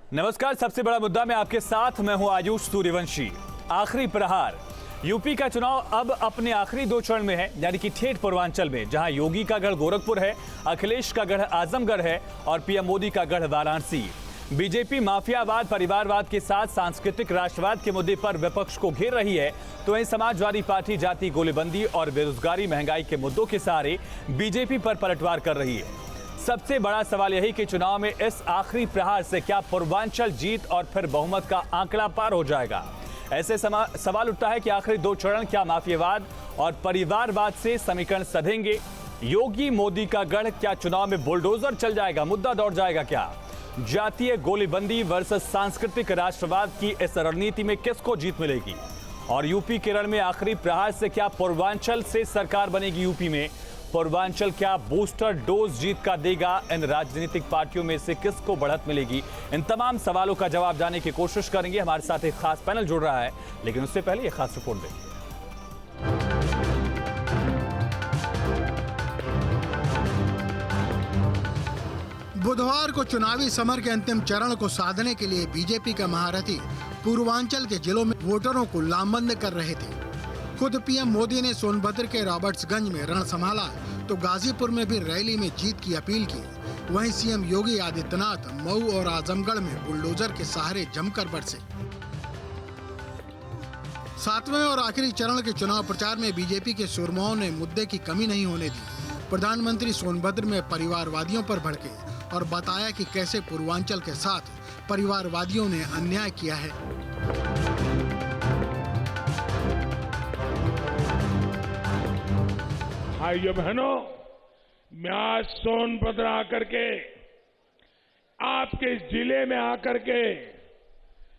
नमस्कार, सबसे बड़ा मुद्दा में आपके साथ मैं हूं आयुष सूर्यवंशी। आखिरी प्रहार। यूपी का चुनाव अब अपने आखिरी दो चरण में है, यानी कि ठेठ पूर्वांचल में, जहां योगी का गढ़ गोरखपुर है, अखिलेश का गढ़ आजमगढ़ है और पीएम मोदी का गढ़ वाराणसी। बीजेपी माफियावाद, परिवारवाद के साथ सांस्कृतिक राष्ट्रवाद के मुद्दे पर विपक्ष को घेर रही है, तो वहीं समाजवादी पार्टी जाति, गोलीबंदी और बेरोजगारी, महंगाई के मुद्दों के सहारे बीजेपी पर पलटवार कर रही है। सबसे बड़ा सवाल यही कि चुनाव में इस आखिरी प्रहार से क्या पूर्वांचल जीत और फिर बहुमत का आंकड़ा पार हो जाएगा। ऐसे सवाल उठता है कि आखिरी दो चरण क्या माफियावाद और परिवारवाद से समीकरण सधेंगे। योगी मोदी का गढ़ क्या चुनाव में बुलडोजर चल जाएगा, मुद्दा दौड़ जाएगा क्या। जातीय गोलीबंदी वर्सेस सांस्कृतिक राष्ट्रवाद की इस रणनीति में किसको जीत मिलेगी। और यूपी केरल में आखिरी प्रहार से क्या पूर्वांचल से सरकार बनेगी। यूपी में पूर्वांचल क्या बूस्टर डोज जीत का देगा। इन राजनीतिक पार्टियों में से किसको बढ़त मिलेगी। इन तमाम सवालों का जवाब जानने की कोशिश करेंगे। हमारे साथ एक खास पैनल जुड़ रहा है, लेकिन उससे पहले एक खास रिपोर्ट देखिए। बुधवार को चुनावी समर के अंतिम चरण को साधने के लिए बीजेपी का महारथी पूर्वांचल के जिलों में वोटरों को लामबंद कर रहे थे। खुद पीएम मोदी ने सोनभद्र के रॉबर्ट्सगंज में रण संभाला तो गाजीपुर में भी रैली में जीत की अपील की। वहीं सीएम योगी आदित्यनाथ मऊ और आजमगढ़ में बुलडोजर के सहारे जमकर बरसे। सातवें और आखिरी चरण के चुनाव प्रचार में बीजेपी के सुरमाओं ने मुद्दे की कमी नहीं होने दी। प्रधानमंत्री सोनभद्र में परिवारवादियों पर भड़के और बताया कि कैसे पूर्वांचल के साथ परिवारवादियों ने अन्याय किया है। भाइयों बहनों, मैं आज सोनभद्र आकर के, आपके जिले में आकर के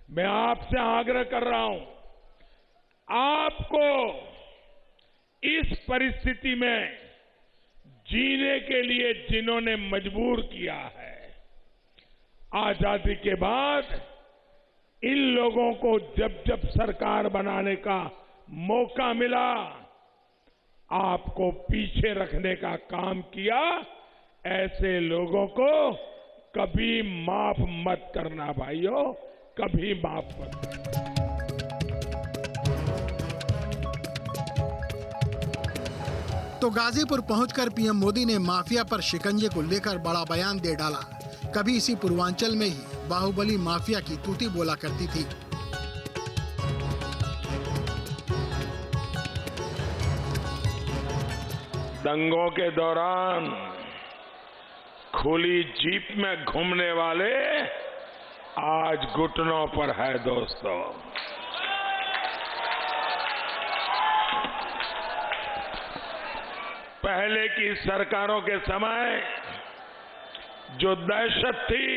मैं आपसे आग्रह कर रहा हूं, आपको इस परिस्थिति में जीने के लिए जिन्होंने मजबूर किया है, आजादी के बाद इन लोगों को जब जब सरकार बनाने का मौका मिला, आपको पीछे रखने का काम किया। ऐसे लोगों को कभी माफ मत करना भाइयों, कभी माफ मत करना। तो गाजीपुर पहुंचकर पीएम मोदी ने माफिया पर शिकंजे को लेकर बड़ा बयान दे डाला। कभी इसी पूर्वांचल में ही बाहुबली माफिया की तूती बोला करती थी। दंगों के दौरान खुली जीप में घूमने वाले आज घुटनों पर है दोस्तों। पहले की सरकारों के समय जो दहशत थी,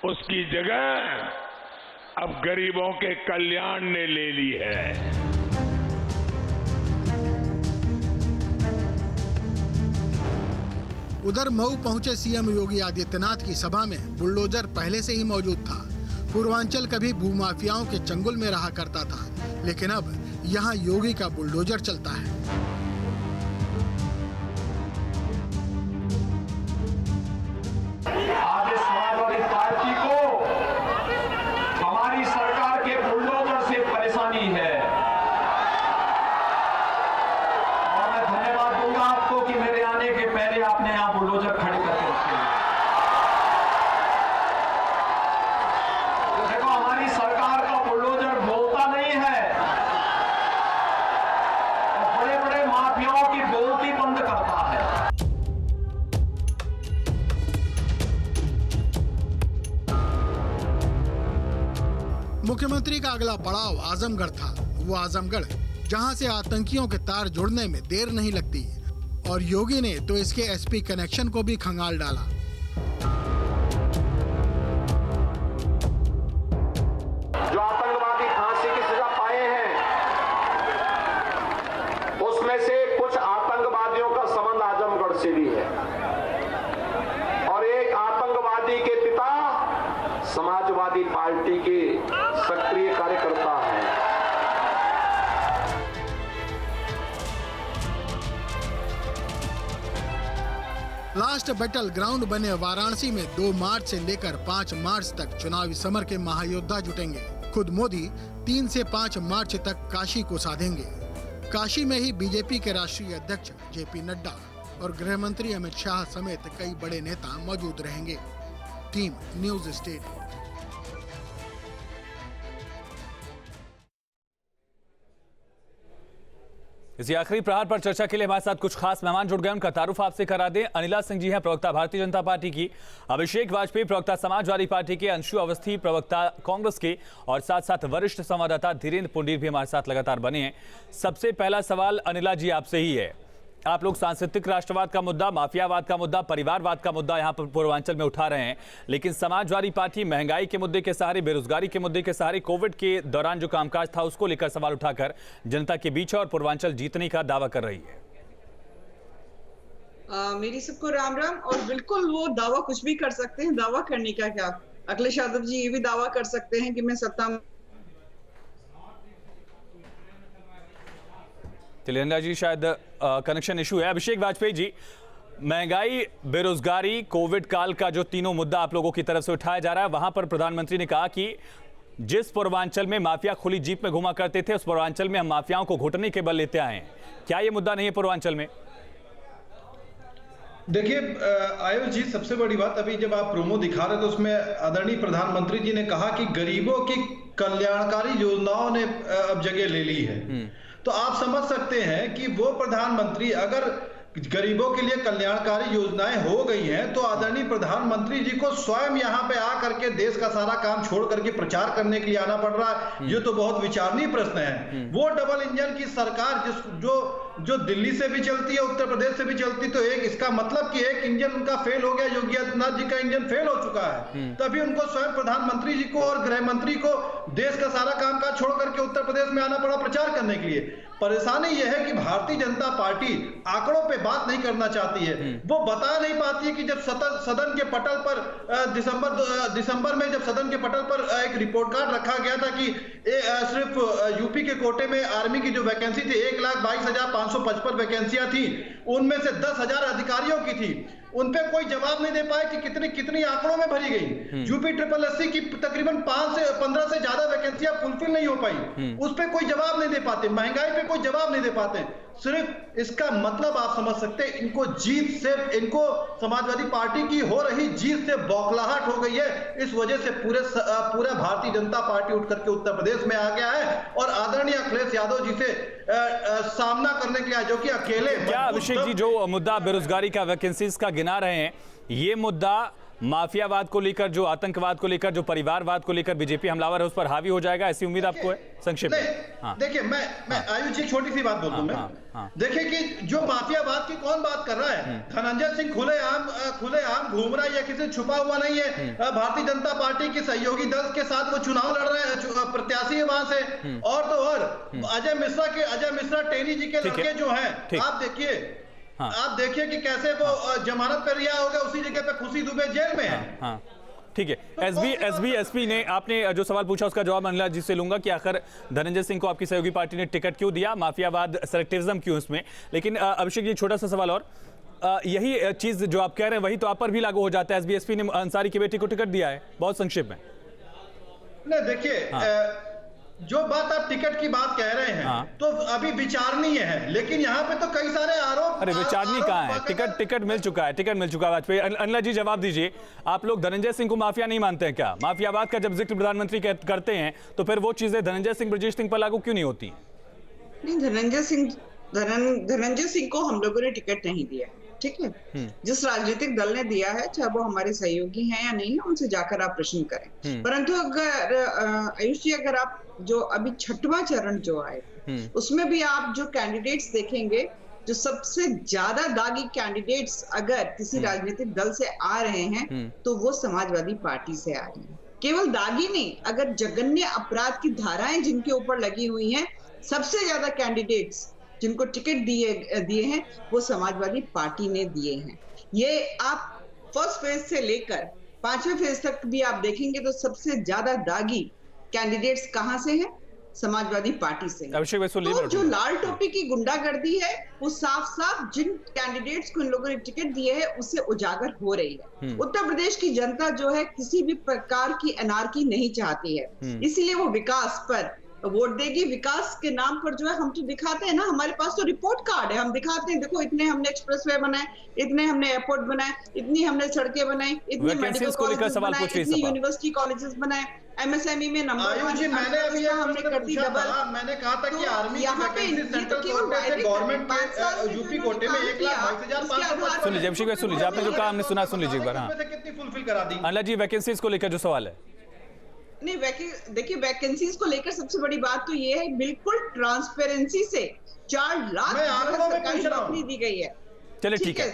उसकी जगह अब गरीबों के कल्याण ने ले ली है। उधर मऊ पहुंचे सीएम योगी आदित्यनाथ की सभा में बुलडोजर पहले से ही मौजूद था। पूर्वांचल कभी भूमाफियाओं के चंगुल में रहा करता था, लेकिन अब यहां योगी का बुलडोजर चलता है। आज समाजवादी पार्टी को हमारी सरकार के बुलडोजर से परेशानी है, और मैं धन्यवाद दूंगा आपको कि मेरे आने के पहले आपने यहां बुलडोजर खड़े करके रखे। तो देखो, हमारी सरकार का बुलडोजर बोलता नहीं है, तो बड़े बड़े माफियाओं की बोलती बंद करता है। मुख्यमंत्री का अगला पड़ाव आजमगढ़ था। वो आजमगढ़ जहां से आतंकियों के तार जुड़ने में देर नहीं लगती, और योगी ने तो इसके एसपी कनेक्शन को भी खंगाल डाला। जो आतंकवादी फांसी की सजा पाए हैं, उसमें से कुछ आतंकवादियों का संबंध आजमगढ़ से भी है, और एक आतंकवादी के पिता समाजवादी पार्टी के सक्रिय कार्यकर्ता हैं। लास्ट बैटल ग्राउंड बने वाराणसी में 2 मार्च से लेकर 5 मार्च तक चुनावी समर के महायोद्धा जुटेंगे। खुद मोदी 3 से 5 मार्च तक काशी को साधेंगे। काशी में ही बीजेपी के राष्ट्रीय अध्यक्ष जेपी नड्डा और गृह मंत्री अमित शाह समेत कई बड़े नेता मौजूद रहेंगे। Team news state. इसी आखिरी प्रहार पर चर्चा के लिए हमारे साथ कुछ खास मेहमान जुड़ गए। उनका तारुफ आपसे करा दें। अनिला सिंह जी हैं, प्रवक्ता भारतीय जनता पार्टी की, अभिषेक वाजपेयी प्रवक्ता समाजवादी पार्टी के, अंशु अवस्थी प्रवक्ता कांग्रेस के, और साथ साथ वरिष्ठ संवाददाता धीरेन्द्र पुंडीर भी हमारे साथ लगातार बने हैं। सबसे पहला सवाल अनिला जी आपसे ही है। आप लोग सांस्कृतिक राष्ट्रवाद का मुद्दा, माफियावाद का मुद्दा, परिवारवाद का मुद्दा यहाँ पर पूर्वांचल में उठा रहे हैं, लेकिन समाजवादी पार्टी महंगाई के मुद्दे के सहारे, बेरोजगारी के मुद्दे के सहारे, कोविड के दौरान जो कामकाज था उसको लेकर सवाल उठाकर जनता के बीच और पूर्वांचल जीतने का दावा कर रही है। मेरी सबको राम राम। और बिल्कुल वो दावा कुछ भी कर सकते हैं, दावा करने का क्या। अखिलेश यादव जी ये भी दावा कर सकते हैं कि मैं सत्ता में। तिलेंद्रा जी शायद कनेक्शन इशू है। अभिषेक वाजपेयी जी, महंगाई, बेरोजगारी, कोविड काल का जो तीनों मुद्दा आप लोगों की तरफ से उठाया जा रहा है, वहां पर प्रधानमंत्री ने कहा कि जिस पूर्वांचल में माफिया खुली जीप में घुमा करते थे उस पूर्वांचल में हम माफियाओं को घुटने के बल लेते आए हैं। क्या ये मुद्दा नहीं है पूर्वांचल में? देखिए आयुष जी, सबसे बड़ी बात, अभी जब आप प्रोमो दिखा रहे थे उसमें आदरणीय प्रधानमंत्री जी ने कहा कि गरीबों की कल्याणकारी योजनाओं ने अब जगह ले ली है। तो आप समझ सकते हैं कि वो प्रधानमंत्री अगर गरीबों के लिए कल्याणकारी योजनाएं हो गई हैं तो आदरणीय प्रधानमंत्री जी को स्वयं यहाँ पे आकर के देश का सारा काम छोड़ करके प्रचार करने के लिए आना पड़ रहा है। ये तो बहुत विचारणीय प्रश्न है। वो डबल इंजन की सरकार जो दिल्ली से भी चलती है, उत्तर प्रदेश से भी चलती, तो एक इसका मतलब कि एक इंजन उनका फेल हो गया, योगी आदित्यनाथ जी का इंजन फेल हो चुका है। तभी उनको स्वयं प्रधानमंत्री जी को और गृह मंत्री को देश का सारा कामकाज छोड़ करके उत्तर प्रदेश में आना पड़ा प्रचार करने के लिए। परेशानी यह है कि भारतीय जनता पार्टी आंकड़ों पे बात नहीं करना चाहती है। वो बता नहीं पाती है कि जब सदन के पटल पर दिसंबर में जब सदन के पटल पर एक रिपोर्ट कार्ड रखा गया था कि सिर्फ यूपी के कोटे में आर्मी की जो वैकेंसी थी 1,22,555 वैकेंसियां थी, उनमें से 10,000 अधिकारियों की थी। उन पे कोई जवाब नहीं दे पाए कि कितनी आंकड़ों में भरी गई। यूपी SSS की तकरीबन 5 से 15 से ज्यादा वैकेंसियां फुलफिल नहीं हो पाई, उस पे कोई जवाब नहीं दे पाते। महंगाई पे कोई जवाब नहीं दे पाते। सिर्फ इसका मतलब आप समझ सकते हैं, इनको समाजवादी पार्टी की हो रही जीत से बौखलाहट हो गई है। इस वजह से पूरा भारतीय जनता पार्टी उठ करके उत्तर प्रदेश में आ गया है और आदरणीय अखिलेश यादव जी से सामना करने के लिए, जो कि अकेले। क्या अभिषेक जी जो मुद्दा बेरोजगारी का, वैकेंसीज का गिना रहे हैं, ये मुद्दा माफियावाद को लेकर, जो आतंकवाद को लेकर, जो परिवारवाद को लेकर बीजेपी हमलावर है उस पर हावी हो जाएगा, ऐसी उम्मीद आपको है? संक्षेप में। हाँ। देखिए मैं आयुष जी छोटी सी बात बोल दूं मैं। देखिए कि जो माफियावाद की कौन बात कर रहा है, धनंजय सिंह खुलेआम घूम रहा है, या किसी छुपा हुआ नहीं है। भारतीय जनता पार्टी के सहयोगी दल के साथ वो चुनाव लड़ रहे हैं, प्रत्याशी है वहां से। और तो और अजय मिश्रा टेनी जी के लड़के जो हैं, आप देखिए कि कैसे वो जमानत पर रिहा हो गया, उसी जगह पे खुशी दुबे जेल में है। ठीक है। एसपी ने, आपने जो सवाल पूछा उसका जवाब अनिला जी से लूंगा कि आखिर धनंजय सिंह को आपकी सहयोगी पार्टी ने टिकट क्यों दिया, माफियावाद, सेलेक्टिविज्म क्यों इसमें। लेकिन अभिषेक जी, छोटा सा सवाल और, यही चीज जो आप कह रहे हैं वही तो आप पर भी लागू हो जाता है। एसपी ने अंसारी की बेटी को टिकट दिया है, बहुत संक्षेप में। नहीं देखिए, जो बात आप टिकट की बात कह रहे हैं तो अभी विचारणीय है, लेकिन यहाँ पे तो कई सारे आरोप। अरे विचारणीय कहाँ है? टिकट मिल चुका है वाजपेयी। अनिला जी जवाब दीजिए, आप लोग धनंजय सिंह को माफिया नहीं मानते हैं क्या? माफियावाद का जब जिक्र प्रधानमंत्री करते हैं तो फिर वो चीजें धनंजय सिंह, ब्रजेश सिंह पर लागू क्यों नहीं होती? नहीं, धनंजय सिंह को हम लोगों ने टिकट नहीं दिया, ठीक है। जिस राजनीतिक दल ने दिया है, चाहे वो हमारे सहयोगी हैं या नहीं है, उनसे जाकर आप प्रश्न करें। परंतु अगर आयुष जी, अगर आप जो अभी 6वां चरण जो आए उसमें भी आप जो कैंडिडेट्स देखेंगे, जो सबसे ज्यादा दागी कैंडिडेट्स अगर किसी राजनीतिक दल से आ रहे हैं तो वो समाजवादी पार्टी से आ रहे हैं। केवल दागी नहीं, अगर जघन्य अपराध की धाराएं जिनके ऊपर लगी हुई हैं, सबसे ज्यादा कैंडिडेट्स जिनको टिकट दिए हैं वो समाजवादी पार्टी ने दिए हैं। ये आप फर्स्ट फेज से लेकर 5वें फेज तक भी आप देखेंगे तो सबसे ज्यादा दागी कैंडिडेट्स कहां से हैं? समाजवादी पार्टी से। अभिषेक भाई सुन लीजिए, तो जो लाल टोपी की गुंडागर्दी है वो साफ साफ जिन कैंडिडेट्स को इन लोगों ने टिकट दिए है उससे उजागर हो रही है। उत्तर प्रदेश की जनता जो है किसी भी प्रकार की एनार्की नहीं चाहती है, इसीलिए वो विकास पर वोट देगी। विकास के नाम पर जो है हम तो दिखाते हैं ना, हमारे पास तो रिपोर्ट कार्ड है, हम दिखाते हैं देखो इतने हमने एक्सप्रेसवे बनाए, इतने हमने एयरपोर्ट बनाए, इतनी हमने सड़कें बनाई, इतने मेडिकल कॉलेजेस बनाए, इतनी यूनिवर्सिटी कॉलेजेस बनाए, एमएसएमई में नंबर 1 मैंने अभी हमने कर दी डबल। मैंने कहा था कि आर्मी की यहाँ पे वैकेंसी सेंट्रल कोटे से गवर्नमेंट के यूपी कोटे में 1,22,500 सुन लीजिए अभिषेक भाई, सुन लीजिए आपने जो कहा हमने सुना, सुन लीजिए एक बार। हाँ कितनी फुलफिल करा दी अनिला जी, वैकेंसीज को लेकर जो सवाल है। नहीं, देखिए वैकेंसीज को लेकर सबसे बड़ी बात तो ये है बिल्कुल ट्रांसपेरेंसी से 4 लाख सरकारी नौकरी दी गई है। चलिए ठीक है,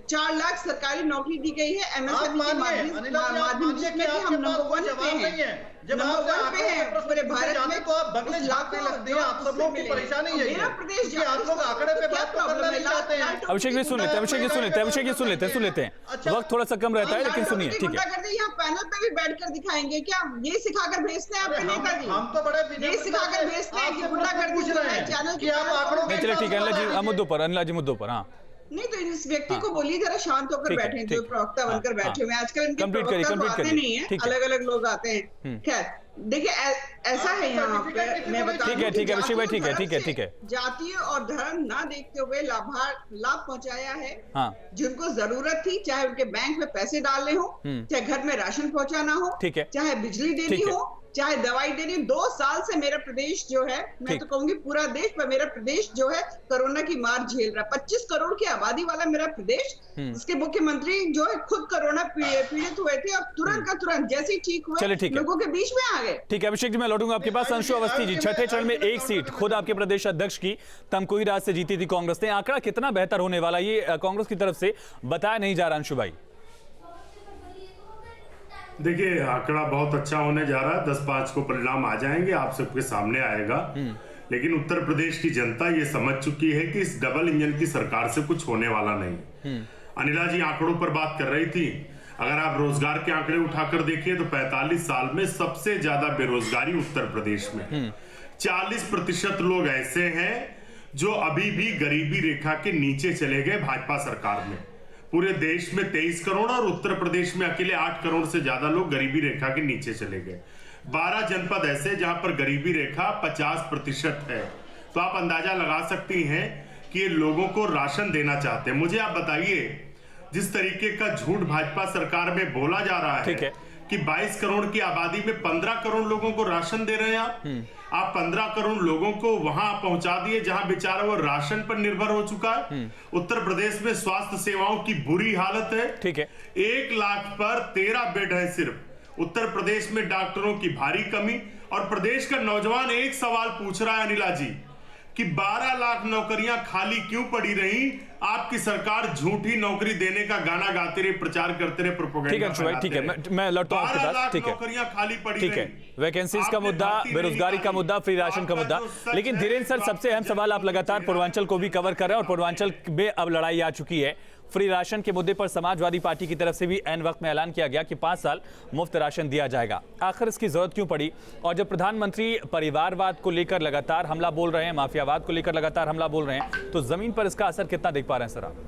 4 लाख सरकारी नौकरी दी गई है एमएसएमई के माध्यम जिसमें कि हम नंबर 1 पे हैं, नंबर 1 पे हैं पूरे भारत में। तो आप बगले झांकने लगते हैं, आप सब लोग की परेशानी है मेरा प्रदेश कि आप लोग आंकड़े पे बात करना नहीं चाहते हैं। अभिषेक जी सुन लेते हैं, अभिषेक जी सुन लेते हैं, अभिषेक जी सुन लेते हैं। वक्त थोड़ा सा कम रहता है लेकिन सुनिए, ठीक है। यहाँ पैनल पे भी बैठकर दिखाएंगे क्या? ये सिखाकर भेजते हैं आपके नेताजी, हम तो बड़े ये सिखाकर भेजते हैं कि गुंडागर्दी जो है चैनल कि आप आंकड़ों नहीं, चलिए ठीक है अनिला जी, मुद्दों पर, अनिला जी मुद्दों पर। हाँ नहीं तो इस व्यक्ति को बोलिए जरा शांत होकर बैठे, जो प्रवक्ता बनकर बैठे हुए आजकल इनके प्रवक्ता तो आते नहीं है, अलग अलग लोग आते हैं। खैर देखिए ऐसा है यहाँ पे, मैं बता ठीक है अभिषेक भाई, ठीक है जातीय और धर्म ना देखते हुए लाभ पहुंचाया है। हाँ जिनको जरूरत थी, चाहे उनके बैंक में पैसे डालने हो, चाहे घर में राशन पहुंचाना हो, ठीक है, चाहे बिजली देनी हो, चाहे दवाई देनी। 2 साल से मेरा प्रदेश जो है, मैं तो कहूंगी पूरा देश, पर मेरा प्रदेश जो है कोरोना की मार झेल रहा है। 25 करोड़ की आबादी वाला मेरा प्रदेश, इसके मुख्यमंत्री जो है खुद कोरोना पीड़ित हुए थे और तुरंत का तुरंत जैसे ही ठीक हुए लोगों के बीच में आ गए। ठीक है अभिषेक जी, मैं लौटूंगा आपके पास। अंशु अवस्थी जी, छठे चरण में 1 सीट खुद आपके प्रदेश अध्यक्ष की तमकुही राज से जीती थी कांग्रेस ने। आंकड़ा कितना बेहतर होने वाला ये कांग्रेस की तरफ से बताया नहीं जा रहा अंशु भाई? देखिए आंकड़ा बहुत अच्छा होने जा रहा है, 10-5 को परिणाम आ जाएंगे, आप सबके सामने आएगा। लेकिन उत्तर प्रदेश की जनता ये समझ चुकी है कि इस डबल इंजन की सरकार से कुछ होने वाला नहीं। अनिला जी आंकड़ों पर बात कर रही थी, अगर आप रोजगार के आंकड़े उठाकर देखिए तो 45 साल में सबसे ज्यादा बेरोजगारी उत्तर प्रदेश में। 40% लोग ऐसे हैं जो अभी भी गरीबी रेखा के नीचे चले गए भाजपा सरकार में। पूरे देश में 23 करोड़ और उत्तर प्रदेश में अकेले 8 करोड़ से ज्यादा लोग गरीबी रेखा के नीचे चले गए। 12 जनपद ऐसे जहां पर गरीबी रेखा 50% है। तो आप अंदाजा लगा सकती हैं कि ये लोगों को राशन देना चाहते हैं। मुझे आप बताइए, जिस तरीके का झूठ भाजपा सरकार में बोला जा रहा है कि 22 करोड़ की आबादी में 15 करोड़ लोगों को राशन दे रहे हैं आप 15 करोड़ लोगों को वहां पहुंचा दिए जहां बेचारा वो राशन पर निर्भर हो चुका है। उत्तर प्रदेश में स्वास्थ्य सेवाओं की बुरी हालत है। ठीक है, 1 लाख पर 13 बेड है सिर्फ। उत्तर प्रदेश में डॉक्टरों की भारी कमी। और प्रदेश का नौजवान एक सवाल पूछ रहा है अनिला जी कि 12 लाख नौकरियां खाली क्यों पड़ी रही? आपकी सरकार झूठी नौकरी देने का गाना गाते रहे, प्रचार करते रहे, प्रोपेगेंडा ठीक है, ठीक है, मैं लौटता हूं आपके पास। ठीक है, नौकरियां खाली पड़ी ठीक है, वैकेंसीज का मुद्दा, बेरोजगारी का मुद्दा, फ्री राशन का मुद्दा। लेकिन धीरेन्द्र सर, सबसे अहम सवाल, आप लगातार पूर्वांचल को भी कवर कर रहे हैं और पूर्वांचल में अब लड़ाई आ चुकी है। फ्री राशन के मुद्दे पर समाजवादी पार्टी की तरफ से भी ऐन वक्त में ऐलान किया गया कि 5 साल मुफ्त राशन दिया जाएगा। आखिर इसकी जरूरत क्यों पड़ी? और जब प्रधानमंत्री परिवारवाद को लेकर लगातार हमला बोल रहे हैं, माफियावाद को लेकर लगातार हमला बोल रहे हैं, तो जमीन पर इसका असर कितना देख पा रहे हैं सर आप?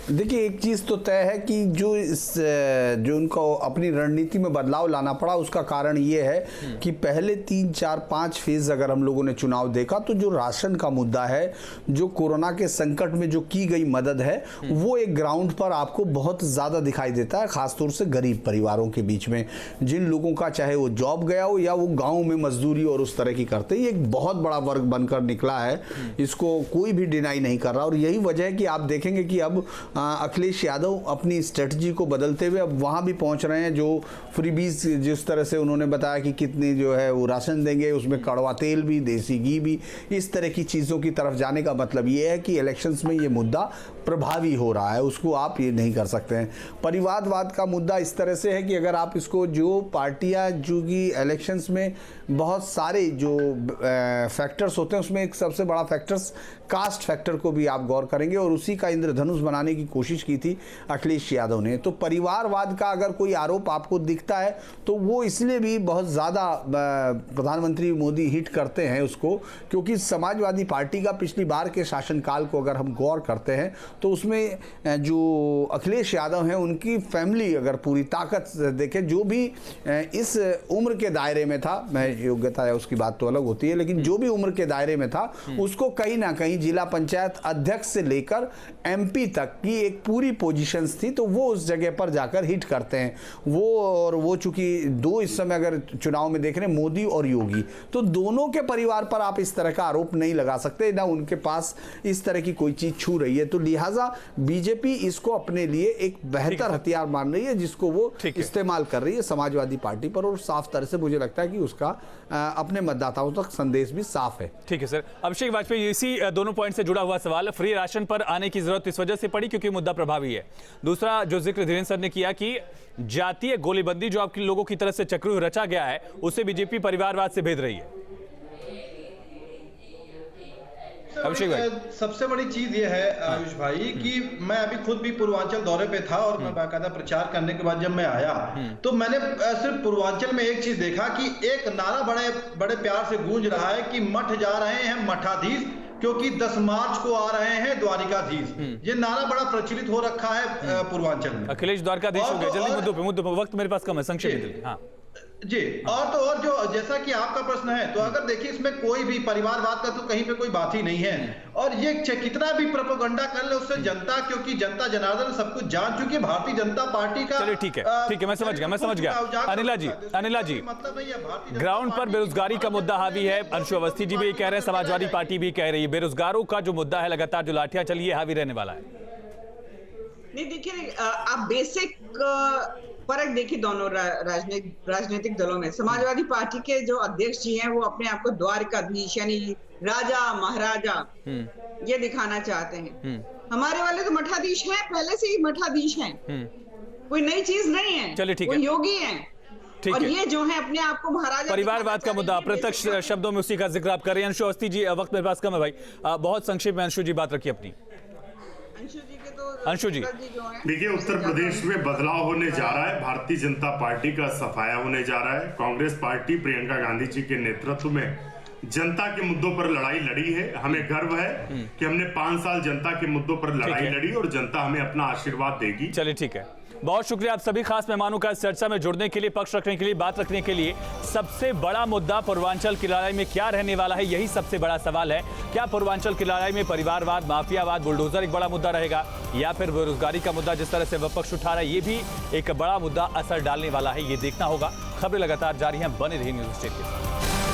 देखिए एक चीज़ तो तय है कि जो उनको अपनी रणनीति में बदलाव लाना पड़ा, उसका कारण ये है कि पहले 3, 4, 5 फेज अगर हम लोगों ने चुनाव देखा तो जो राशन का मुद्दा है, जो कोरोना के संकट में जो की गई मदद है, वो एक ग्राउंड पर आपको बहुत ज़्यादा दिखाई देता है, खासतौर से गरीब परिवारों के बीच में, जिन लोगों का चाहे वो जॉब गया हो या वो गाँव में मजदूरी और उस तरह की करते हैं। ये एक बहुत बड़ा वर्ग बनकर निकला है, इसको कोई भी डिनाई नहीं कर रहा। और यही वजह है कि आप देखेंगे कि अब अखिलेश यादव अपनी स्ट्रेटजी को बदलते हुए अब वहाँ भी पहुँच रहे हैं। जो फ्रीबीज जिस तरह से उन्होंने बताया कि कितनी जो है वो राशन देंगे, उसमें कड़वा तेल भी, देसी घी भी, इस तरह की चीज़ों की तरफ जाने का मतलब ये है कि इलेक्शंस में ये मुद्दा प्रभावी हो रहा है, उसको आप ये नहीं कर सकते हैं। परिवारवाद का मुद्दा इस तरह से है कि अगर आप इसको, जो पार्टियाँ जो कि इलेक्शंस में बहुत सारे जो फैक्टर्स होते हैं, उसमें एक सबसे बड़ा फैक्टर्स कास्ट फैक्टर को भी आप गौर करेंगे, और उसी का इंद्रधनुष बनाने की कोशिश की थी अखिलेश यादव ने। तो परिवारवाद का अगर कोई आरोप आपको दिखता है तो वो इसलिए भी बहुत ज़्यादा प्रधानमंत्री मोदी हिट करते हैं उसको, क्योंकि समाजवादी पार्टी का पिछली बार के शासनकाल को अगर हम गौर करते हैं तो उसमें जो अखिलेश यादव हैं उनकी फैमिली अगर पूरी ताकत देखें, जो भी इस उम्र के दायरे में था, मैं योग्यता है उसकी बात तो अलग होती है, लेकिन जो भी उम्र के दायरे में था उसको कहीं ना कहीं जिला पंचायत अध्यक्ष से लेकर एमपी तक की एक पूरी पोजीशंस थी, तो वो उस जगह पर जाकर हिट करते हैं वो। और वो चूंकि दो इस समय अगर चुनाव में देख रहे हैं मोदी और योगी, तो दोनों के परिवार पर आप इस तरह का आरोप नहीं लगा सकते, ना उनके पास इस तरह की कोई चीज छू रही है। तो लिहाजा बीजेपी इसको अपने लिए एक बेहतर हथियार मान रही है जिसको वो इस्तेमाल कर रही है समाजवादी पार्टी पर, और साफ तरह से मुझे लगता है कि उसका अपने मतदाताओं तक संदेश भी साफ है। ठीक है सर। अभिषेक वाजपेयी, इसी दोनों पॉइंट से जुड़ा हुआ सवाल, फ्री राशन पर आने की जरूरत इस वजह से पड़ी क्योंकि मुद्दा प्रभावी है। दूसरा जो जिक्र धीरेन्द्र सर ने किया कि जातीय गोलीबंदी जो आपके लोगों की तरफ से चक्रव्यूह रचा गया है उसे बीजेपी परिवारवाद से भेद रही है। अभिषेक भाई, सबसे बड़ी चीज ये है आयुष भाई कि मैं अभी खुद भी पूर्वांचल दौरे पे था और मैं बाकायदा प्रचार करने के बाद जब मैं आया तो मैंने सिर्फ पूर्वांचल में एक चीज देखा कि एक नारा बड़े बड़े प्यार से गूंज रहा है कि मठ जा रहे हैं मठाधीश, क्योंकि 10 मार्च को आ रहे हैं द्वारिकाधीश। ये नारा बड़ा प्रचलित हो रखा है पूर्वांचल में। अखिलेश द्वारकाधीश हो गए। जल्दी मुद्दों पे वक्त मेरे पास कम है, संक्षेप में। हाँ जी, और जो जैसा कि आपका प्रश्न है, तो अगर देखिए इसमें कोई भी परिवारवाद का तो कहीं पे कोई बात ही नहीं है, और ये कितना भी प्रोपेगेंडा कर ले उससे जनता, क्योंकि जनता जनार्दन सब कुछ जान चुकी है भारतीय जनता पार्टी का। चलिए ठीक है, मैं समझ गया। अनिला जी, मतलब नहीं है ग्राउंड पर बेरोजगारी का मुद्दा हावी है। अंशु अवस्थी जी भी कह रहे हैं, समाजवादी पार्टी भी कह रही है, बेरोजगारों का जो मुद्दा है लगातार जो लाठियां चली है हावी रहने वाला है। नहीं देखिए, आप बेसिक फर्क देखिए दोनों राजनीतिक दलों में। समाजवादी पार्टी के जो अध्यक्ष जी हैं वो अपने आप को द्वारकाधीश यानी राजा महाराजा ये दिखाना चाहते हैं। हमारे वाले तो मठाधीश हैं, पहले से ही मठाधीश हैं, कोई नई चीज नहीं है। चलिए ठीक है, वो योगी हैं। और ये जो है अपने आप को महाराजा परिवारवाद का मुद्दा अप्रत्यक्ष शब्दों में उसी का जिक्र आप कर रहे हैं। अंशु अवस्थी जी, वक्त मेरे पास कम है भाई, बहुत संक्षेप में अंशु जी बात रखिए अपनी। अंशु जी, देखिए उत्तर प्रदेश में बदलाव होने जा रहा है, भारतीय जनता पार्टी का सफाया होने जा रहा है। कांग्रेस पार्टी प्रियंका गांधी जी के नेतृत्व में जनता के मुद्दों पर लड़ाई लड़ी है। हमें गर्व है कि हमने 5 साल जनता के मुद्दों पर लड़ाई लड़ी और जनता हमें अपना आशीर्वाद देगी। चलिए ठीक है, बहुत शुक्रिया आप सभी खास मेहमानों का इस चर्चा में जुड़ने के लिए, पक्ष रखने के लिए, बात रखने के लिए। सबसे बड़ा मुद्दा पूर्वांचल की लड़ाई में क्या रहने वाला है, यही सबसे बड़ा सवाल है। क्या पूर्वांचल की लड़ाई में परिवारवाद, माफियावाद, बुलडोजर एक बड़ा मुद्दा रहेगा, या फिर बेरोजगारी का मुद्दा जिस तरह से विपक्ष उठा रहा है ये भी एक बड़ा मुद्दा असर डालने वाला है, ये देखना होगा। खबरें लगातार जारी हैं, बने रहिए न्यूज़ स्टेट के साथ।